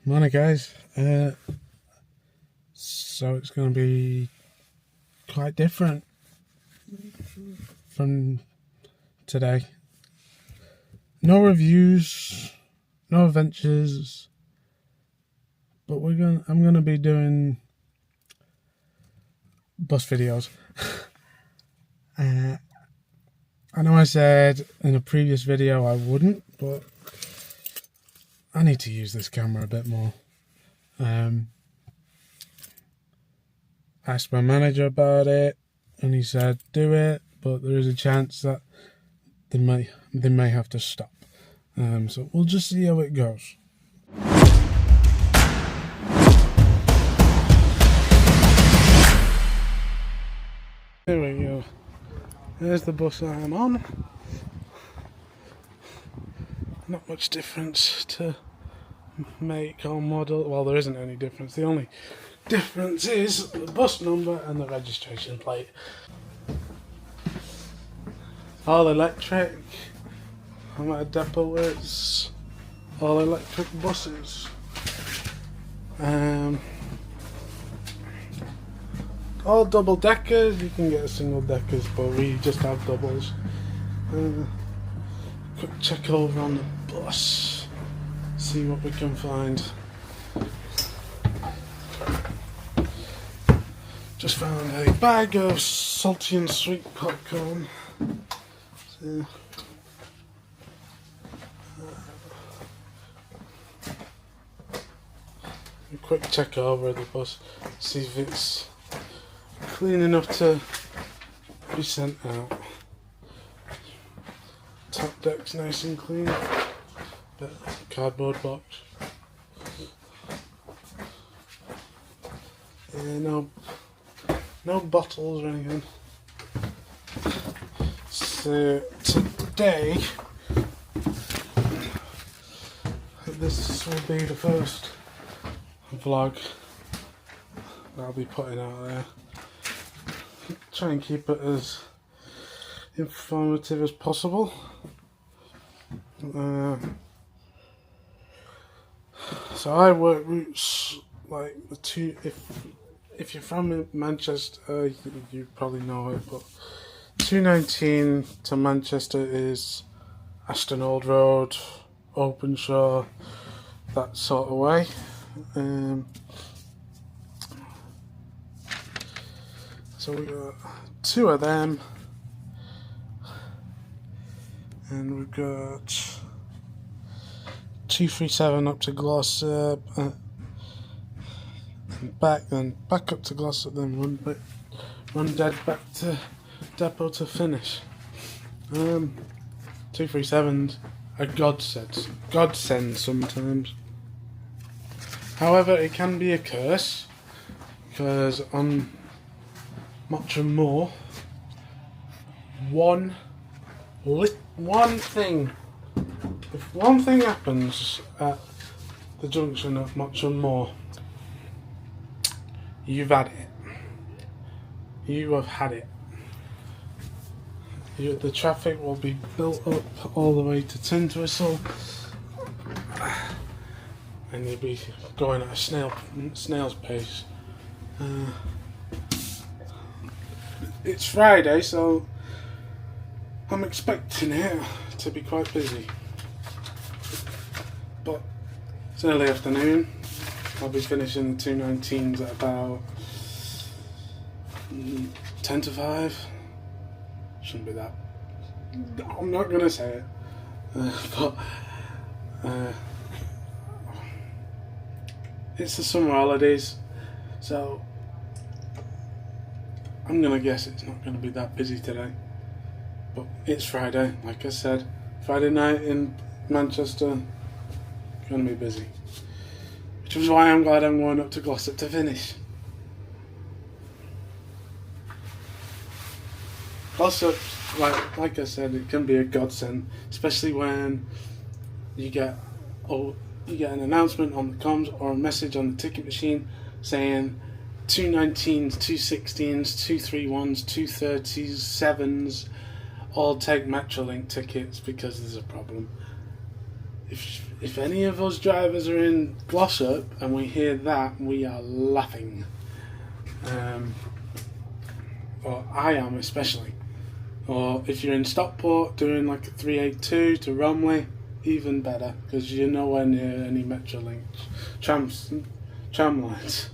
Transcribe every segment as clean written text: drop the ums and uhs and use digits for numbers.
Morning guys, so it's going to be quite different from today. No reviews, no adventures, but I'm going to be doing bus videos. I know I said in a previous video I wouldn't, but I need to use this camera a bit more. I asked my manager about it and he said do it, but there is a chance that they may have to stop. So we'll just see how it goes. There we go. There's the bus I'm on. Not much difference to make or model. Well, there isn't any difference. The only difference is the bus number and the registration plate. All electric. I'm at a depot where it's all electric buses. All double deckers. You can get single deckers, but we just have doubles. Quick check over on the bus, see what we can find. Just found a bag of salty and sweet popcorn. So, a quick check over the bus, see if it's clean enough to be sent out. Top deck's nice and clean. Bit of cardboard box. Yeah, no bottles or anything. So today, this will be the first vlog that I'll be putting out there. Try and keep it as informative as possible. So I work routes like the two. If you're from Manchester, you probably know it. But 219 to Manchester is Ashton Old Road, Openshaw, that sort of way. So we got two of them. And we've got 237 up to glossop, and back up to glossop, then run dead back to depot to finish. 237's a godsend sometimes. However, it can be a curse, because on much and more, if one thing happens at the junction at Much and More, you've had it. You have had it. The traffic will be built up all the way to Tintwistle, and you'll be going at a snail's pace. It's Friday, so I'm expecting it to be quite busy, but it's early afternoon. I'll be finishing the 219s at about 10 to 5. Shouldn't be that. I'm not going to say it, but it's the summer holidays, so I'm going to guess it's not going to be that busy today. But it's Friday, like I said. Friday night in Manchester, going to be busy. Which is why I'm glad I'm going up to Glossop to finish. Glossop, like I said, it can be a godsend, especially when you get an announcement on the comms or a message on the ticket machine saying 219s, 216s, 231s, 237s. All take Metrolines tickets because there's a problem. If if any of us drivers are in glossop and we hear that, we are laughing. Or I am especially. Or if you're in Stockport doing like a 382 to Romley, even better, because you're nowhere near any Metrolines tram lines.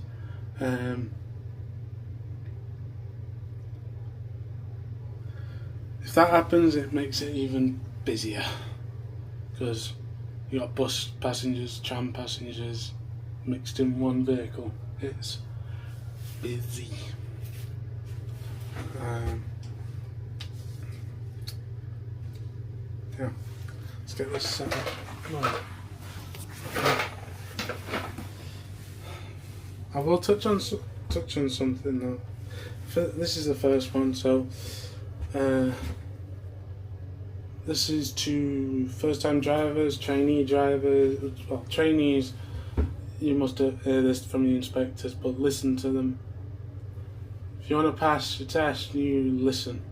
If that happens, it makes it even busier, because you got bus passengers, tram passengers mixed in one vehicle. It's busy. Yeah, let's get this set up. I will touch on something though. This is the first one, so this is to first-time drivers, trainee drivers. Well, trainees, you must hear this from the inspectors, but listen to them. If you want to pass your test, you listen.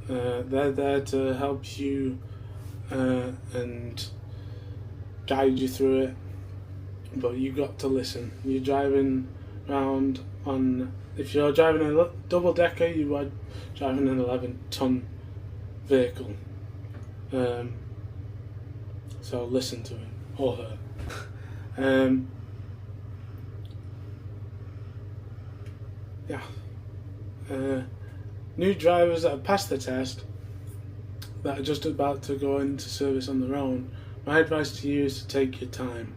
They're there to help you and guide you through it, but you got to listen. You're driving around on, if you're driving a double decker, you are driving an 11-ton vehicle. So listen to him or her. Yeah. New drivers that have passed the test, that are just about to go into service on their own, my advice to you is to take your time.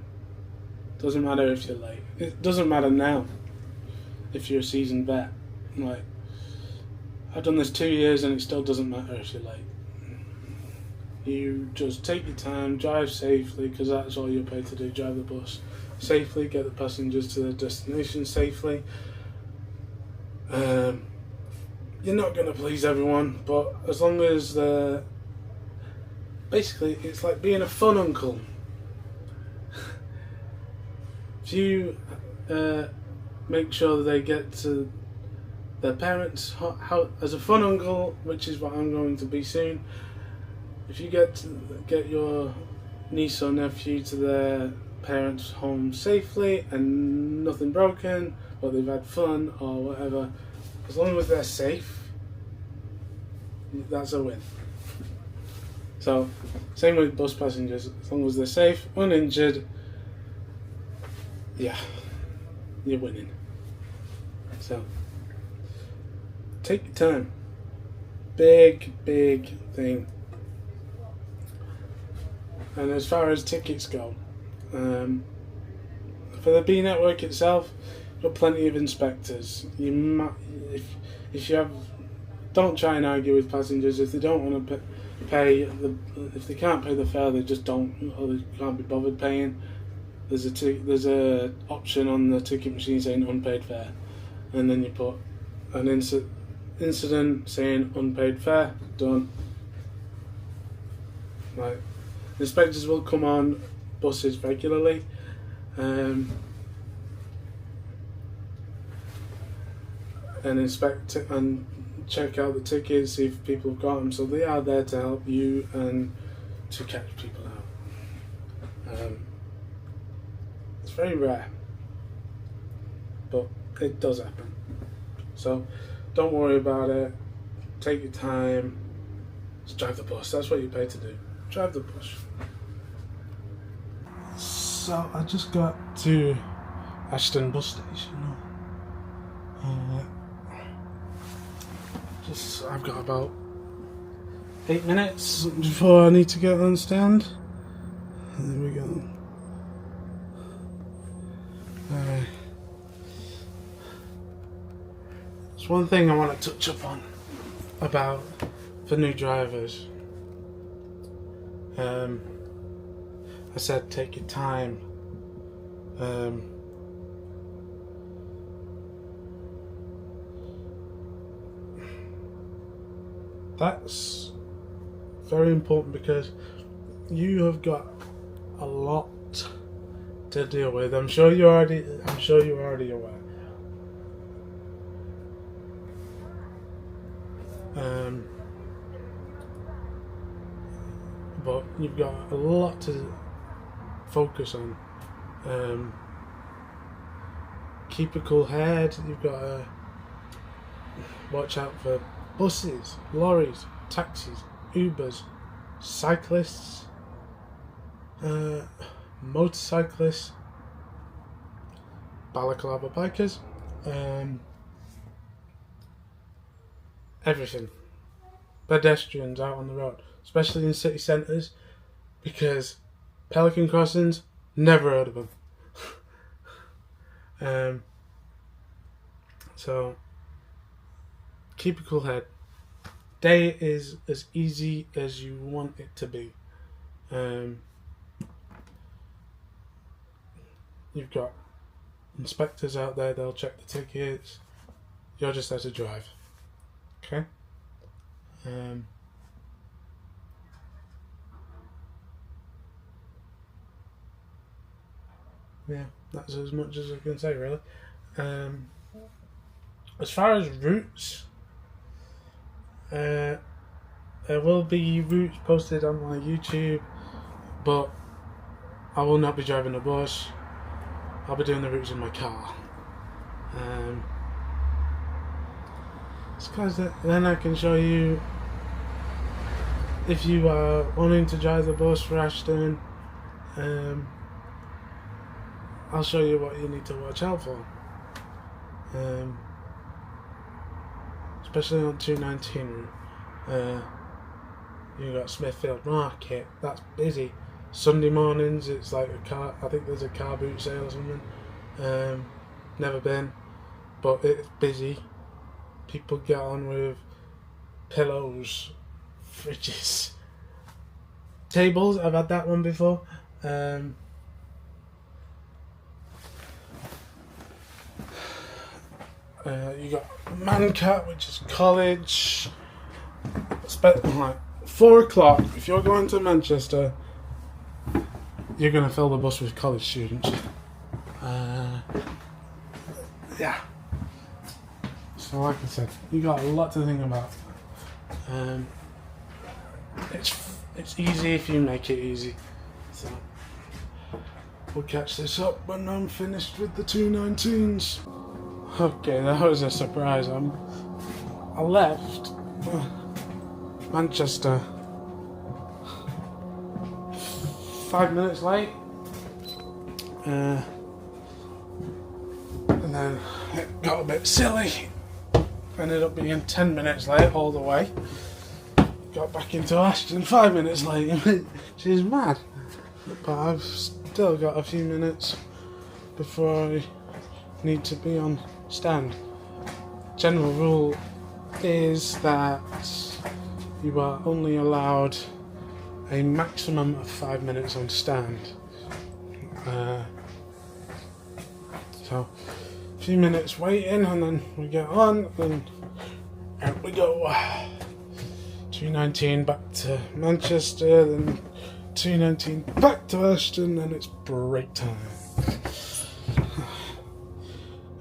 Doesn't matter if you're late. It doesn't matter now if you're a seasoned vet. Like, I've done this 2 years and it still doesn't matter if you're late. You just take your time, drive safely, because that's all you're paid to do. Drive the bus safely, get the passengers to their destination safely. You're not going to please everyone, but as long as basically it's like being a fun uncle. If you make sure that they get to their parents' house as a fun uncle, which is what I'm going to be soon. If you get your niece or nephew to their parents' home safely and nothing broken, or they've had fun or whatever, as long as they're safe, that's a win. So, same with bus passengers. As long as they're safe, uninjured, yeah, you're winning. So, take your time. Big thing. And as far as tickets go, for the B network itself, you've got plenty of inspectors. You might, if you have, don't try and argue with passengers. If they don't want to pay if they can't pay the fare, they just don't, or they can't be bothered paying. There's a option on the ticket machine saying unpaid fare, and then you put an incident saying unpaid fare. Done. Like, inspectors will come on buses regularly. And inspect and check out the tickets, see if people have got them. So they are there to help you and to catch people out. It's very rare, but it does happen. So don't worry about it. Take your time. Just drive the bus. That's what you're paid to do. Drive the bus. So I just got to Ashton bus station. I've got about 8 minutes before I need to get on stand. There we go. There's one thing I want to touch up on about for new drivers. I said take your time. That's very important because you have got a lot to deal with. I'm sure you're already aware. But you've got a lot to focus on. Keep a cool head. You've got to watch out for buses, lorries, taxis, Ubers, cyclists, motorcyclists, balaclava bikers, everything. Pedestrians out on the road, especially in city centres, because pelican crossings, never heard of them. So keep a cool head. Day is as easy as you want it to be. You've got inspectors out there, they'll check the tickets. You're just there to drive. Okay? Yeah, that's as much as I can say, really. As far as routes, there will be routes posted on my YouTube, but I will not be driving a bus. I'll be doing the routes in my car. It's because then I can show you, if you are wanting to drive the bus for Ashton, I'll show you what you need to watch out for. Especially on 219 route. You got Smithfield Market, that's busy. Sunday mornings it's like I think there's a car boot sale or something. Never been, but it's busy. People get on with pillows, fridges, tables. I've had that one before. You got Mancat, which is college. Like 4 o'clock. If you're going to Manchester, you're going to fill the bus with college students. Yeah. So, like I said, you got a lot to think about. It's easy if you make it easy. So we'll catch this up when I'm finished with the 219s. Okay, that was a surprise. I left Manchester 5 minutes late, and then it got a bit silly. Ended up being 10 minutes late all the way. Got back into Ashton 5 minutes late. She's mad, but I've still got a few minutes before I need to be on stand. General rule is that you are only allowed a maximum of 5 minutes on stand. So a few minutes waiting, and then we get on, and out we go. 219 back to Manchester, then 219 back to Ashton, and it's break time.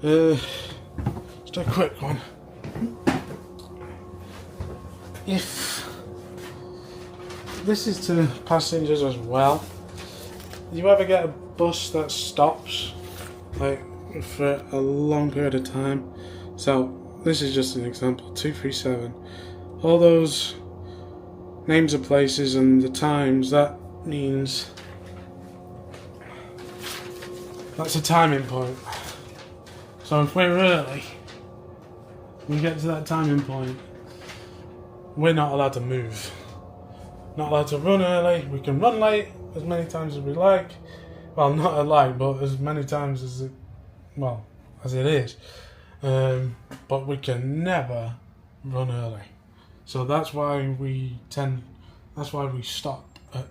Just a quick one. If this is to passengers as well, you ever get a bus that stops like for a long period of time? So this is just an example. 237. All those names of places and the times, that means that's a timing point. So if we're early, we get to that timing point, we're not allowed to move. Not allowed to run early. We can run late as many times as we like. Well, not as like, but as many times as it is. But we can never run early. So that's why we stop at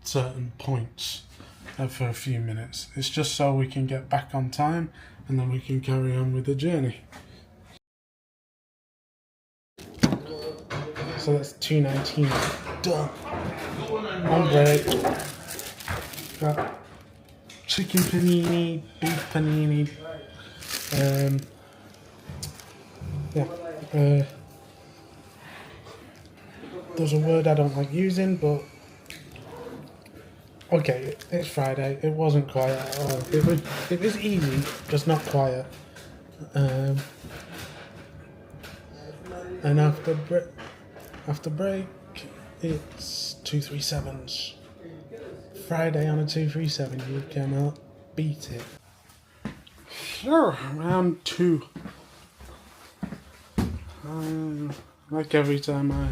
certain points for a few minutes. It's just so we can get back on time, and then we can carry on with the journey. So that's 219 done. On break. Got chicken panini, beef panini. There's a word I don't like using, but Okay, it's Friday. It wasn't quiet at all. It was easy, just not quiet. And after break, it's 237s. Friday on a 237, you cannot beat it. Sure, round 2. Like every time I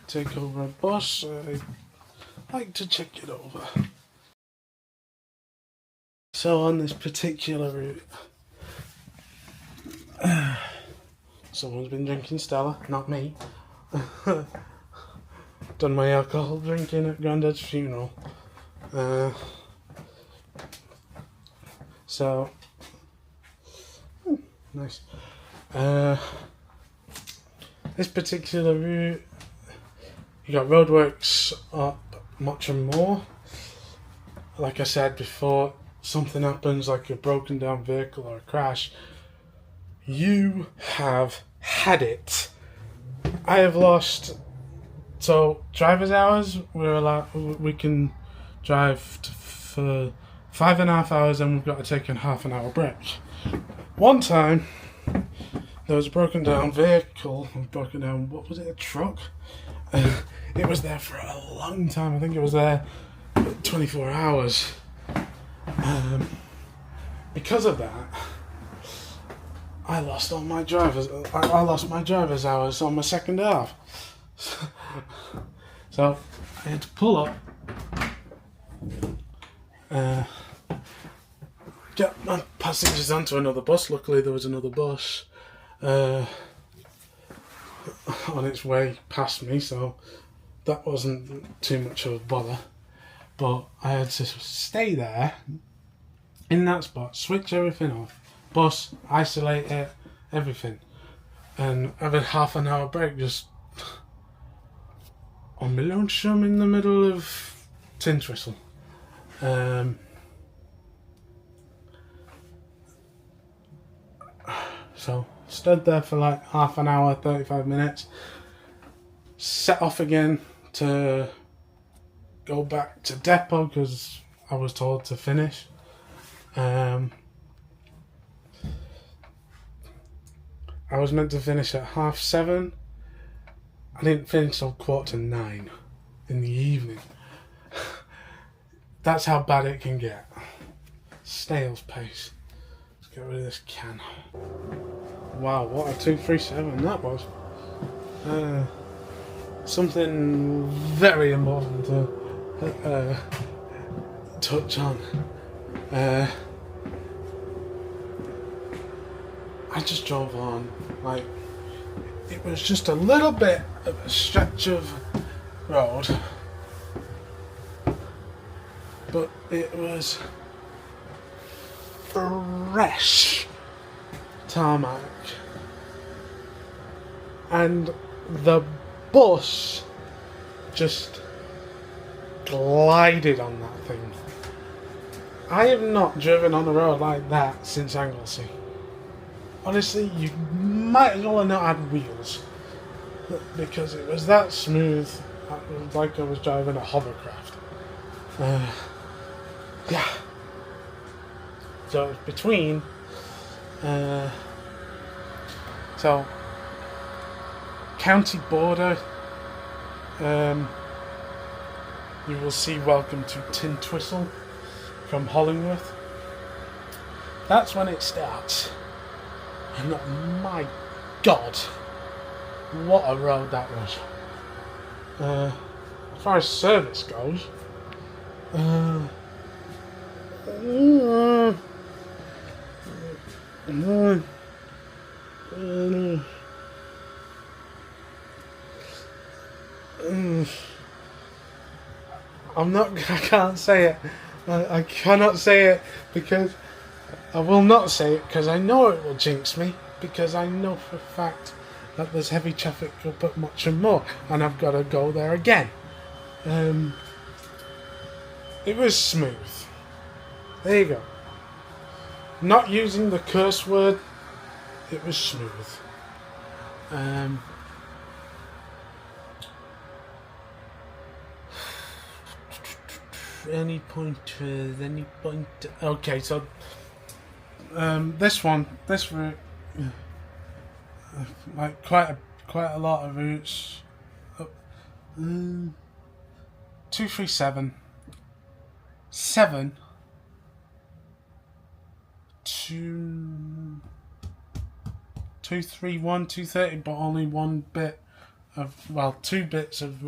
take over a bus, I like to check it over. So on this particular route, someone's been drinking Stella, not me. Done my alcohol drinking at Grandad's funeral. Nice. This particular route, you got roadworks up much and more. Like I said before, something happens like a broken down vehicle or a crash, you have had it. I have lost. So driver's hours, we can drive for 5.5 hours, and we've got to take a half an hour break. One time, there was a broken down vehicle, what was it, a truck? It was there for a long time. I think it was there 24 hours. Because of that, I lost my driver's hours on my second half. So I had to pull up, get my passengers onto another bus. Luckily there was another bus on its way past me, so that wasn't too much of a bother. But I had to stay there in that spot, switch everything off, bus, isolate it, everything, and have a half an hour break just on my lunch. I'm in the middle of Tintwistle. So stood there for like half an hour, 35 minutes, set off again to go back to depot because I was told to finish. I was meant to finish at 7:30. I didn't finish till 9:15 in the evening. That's how bad it can get. Snail's pace. Let's get rid of this can. Wow, what a 237 that was. Something very important to touch on. I just drove on, like, it was just a little bit of a stretch of road, but it was fresh tarmac, and the bus just glided on that thing. I have not driven on a road like that since Anglesey. Honestly, you might as well have not had wheels, because it was that smooth. It was like I was driving a hovercraft. Yeah. So it's between. So county border. You will see "Welcome to Tintwistle" from Hollingworth. That's when it starts. And my God, what a road that was. As far as service goes, I can't say it. I cannot say it because I will not say it because I know it will jinx me, because I know for a fact that there's heavy traffic up at Much and More, and I've got to go there again. It was smooth. There you go. Not using the curse word, it was smooth. Any pointers? Any pointer? Okay, so this route, like quite a lot of routes. 237, 7, 231, 230, but only one bit of, well, two bits of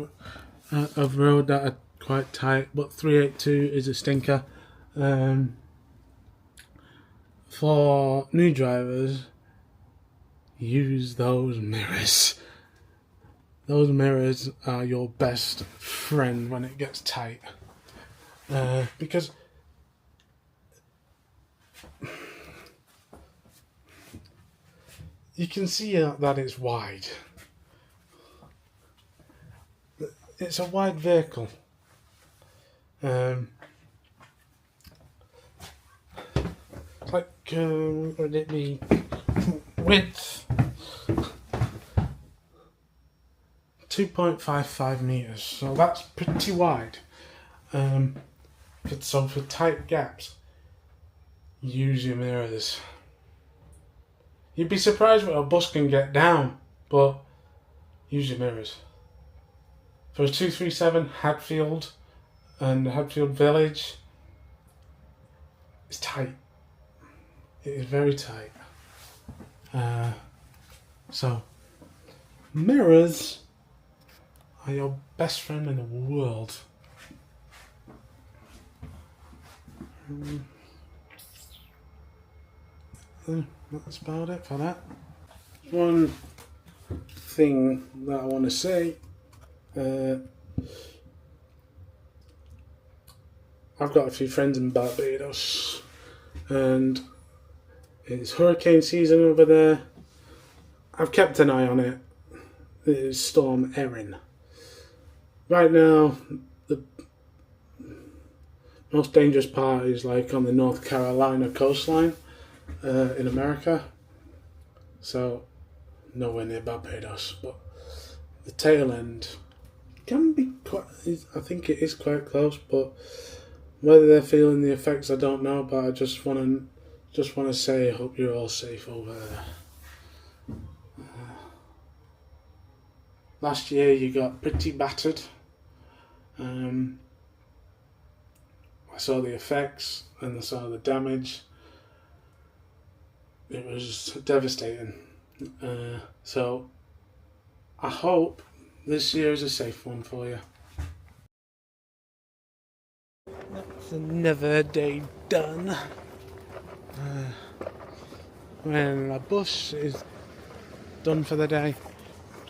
road that are quite tight. But 382 is a stinker. For new drivers, use those mirrors. Those mirrors are your best friend when it gets tight. Because you can see that it's wide. It's a wide vehicle. It's like, would it be width? 2.55 meters, so that's pretty wide. So for tight gaps, use your mirrors. You'd be surprised what a bus can get down, but use your mirrors. For a 237 Hadfield and Hadfield Village, it's tight. It is very tight. So mirrors are your best friend in the world. That's about it for that. One thing that I want to say, I've got a few friends in Barbados, and it's hurricane season over there. I've kept an eye on it. It is Storm Erin. Right now, the most dangerous part is like on the North Carolina coastline in America. So, nowhere near Barbados, but the tail end can be quite, I think it is quite close, but whether they're feeling the effects I don't know, but I just want to say I hope you're all safe over there. Last year you got pretty battered. I saw the effects and I saw the damage. It was devastating. So I hope this year is a safe one for you. That's another day done. When a bus is done for the day,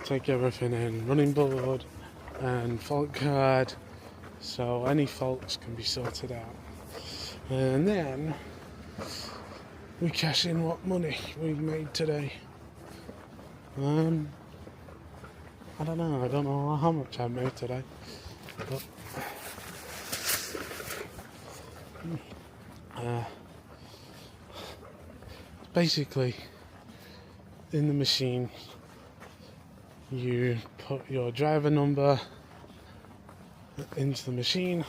take everything in, running board and fault card, so any faults can be sorted out. And then we cash in what money we made today. I don't know how much I made today, but basically in the machine you put your driver number into the machine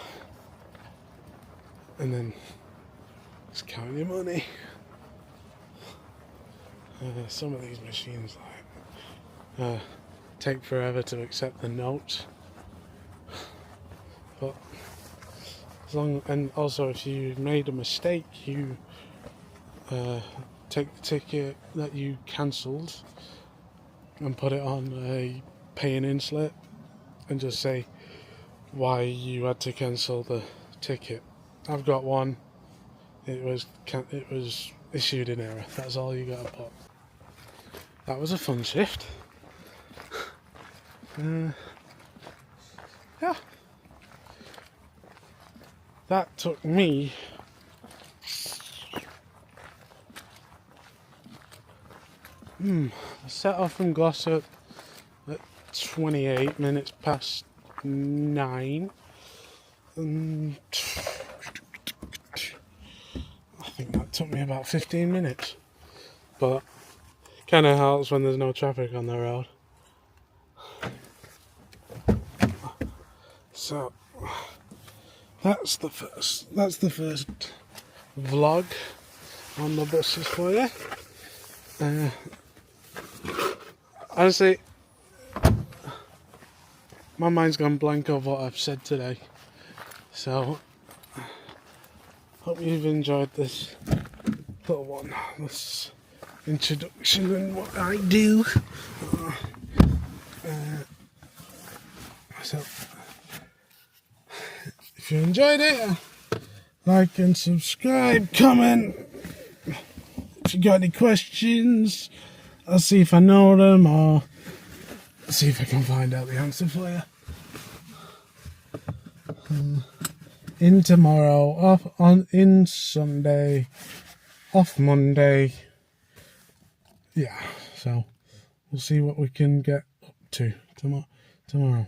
and then just count your money. Some of these machines take forever to accept the notes, but and also if you made a mistake, you take the ticket that you cancelled and put it on a paying in slip and just say why you had to cancel the ticket. I've got one. It was issued in error. That's all you got to put. That was a fun shift. Yeah. That took me I set off from Glossop at 28 minutes past 9. I think that took me about 15 minutes. But kind of helps when there's no traffic on the road. So that's the first vlog on the buses for you. Honestly, my mind's gone blank of what I've said today, so hope you've enjoyed this little one, this introduction and what I do. So if you enjoyed it, like and subscribe, comment. If you got any questions, I'll see if I know them, or see if I can find out the answer for you. In tomorrow, in Sunday, off Monday. Yeah, so we'll see what we can get up to tomorrow.